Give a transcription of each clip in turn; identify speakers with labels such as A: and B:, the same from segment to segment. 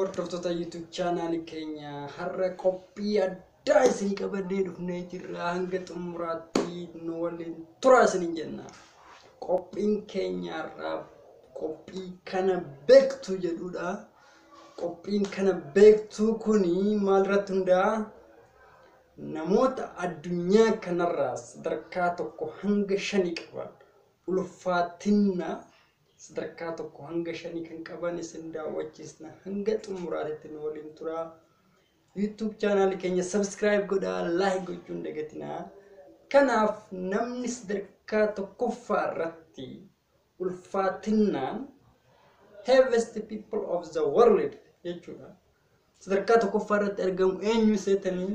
A: hordoftoota YouTube channel keenya har'a qophii addaa isin qabannee dhufnee jirra. Hanga xumuraatti nu waliin turaa isin jenna. Qophiin keenya har'a qophii kana beektu jedhudha. Qophiin kana beektu kuni maalirratti hundaa'a? Namoota addunyaa kanarraa sadarkaa tokko hanga 5 qaban ulfaatina sadarkaa tokko hanga 5 kan qaban isin daawwachiisna. Hanga xumuraatti nu waliin turaa. YouTube channel keenya subscribe godhaa, like gochuun dagatinaa. Kanaaf namni sadarkaa tokkoffaa irratti ulfaatinaan heaviest people of the world jechuudha. Sadarkaa tokkoffaa irratti argamu eenyu seetanii?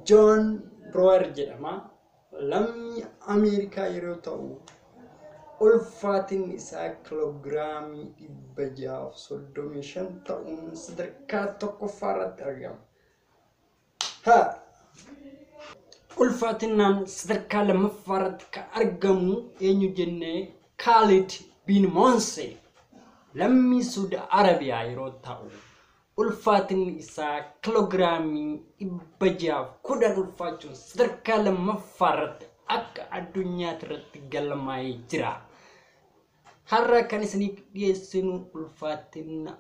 A: John Brewer jedhama. Lammii Ameerikaa yeroo ta'u ulfaatinni isaa kiloogiraamii 635 ta'uun sadarkaa tokkoffaa irratti argama. Ulfaatinaan sadarkaa lammaffaa irratti kan argamu eenyu jennee? Khalid bin Monse lammii Saudi Arabiyaa yeroo ta'u ulfaatinni isaa kiloogiraamii 610 ulfaachuun sadarkaa lammaffaa irratti akka addunyaatti irratti galmaa'ee jira. Har'a kan isiniif dhiyeessinu ulfaatina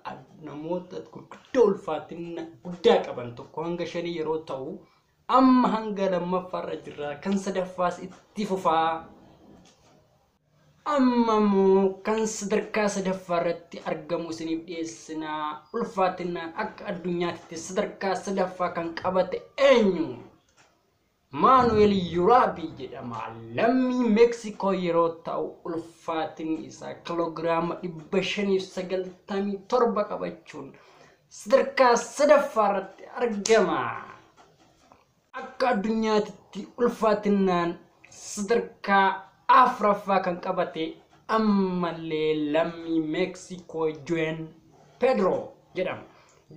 A: namoota gurguddoo ulfaatina guddaa qaban tokko hanga 5 yeroo ta'u amma hanga lammaffaa irra jira. Kan sadaffaas itti fufaa. Amma moo kan sadarkaa sadaffaa irratti argamu isiniif dhiyeessina. Ulfaatinaan akka addunyaatti sadarkaa sadaffaa kan qabate eenyu? Manuel Urabi jedhama. Lammii Mexico yeroo ta'u ulfaatinni isaa kiloogiraama 597 qabachuun sadarkaa sadaffaa irratti argama. Akka addunyaatti ulfaatinaan sadarkaa afuraffaa kan qabate ammallee lammii Mexico Juan Pedro jedhama.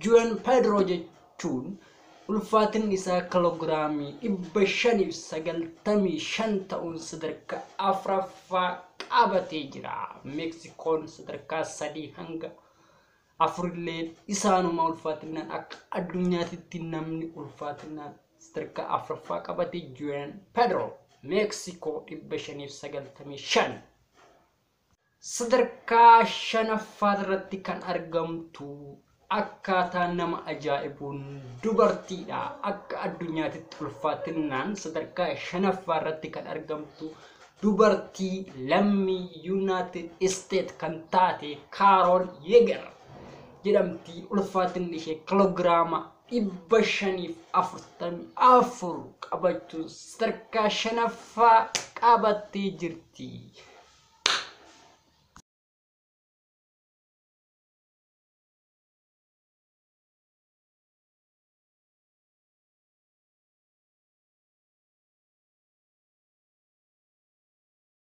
A: Juan Pedro jechuun ulfaatinni isaa kiloogiraamii 595 ta'uun sadarkaa afuraffaa qabatee jira. Mexicoon sadarkaa 3 hanga 4 illee isaanuma ulfaatinaan akka addunyaatti namni ulfaatinaan sadarkaa afuraffaa qabate Juan Pedro Mexico 595. Sadarkaa 5ffaa irratti kan argamtu akkaataa nama ajaa'ibuun dubartiidha. Akka addunyaatti ulfaatinaan sadarkaa 5ffaa irratti kan argamtu dubartii lammii United States kan taate Carol Yeager jedhamti. Ulfaatinni ishee kiloogiraama 544 qabachuun sadarkaa 5ffaa qabattee jirti.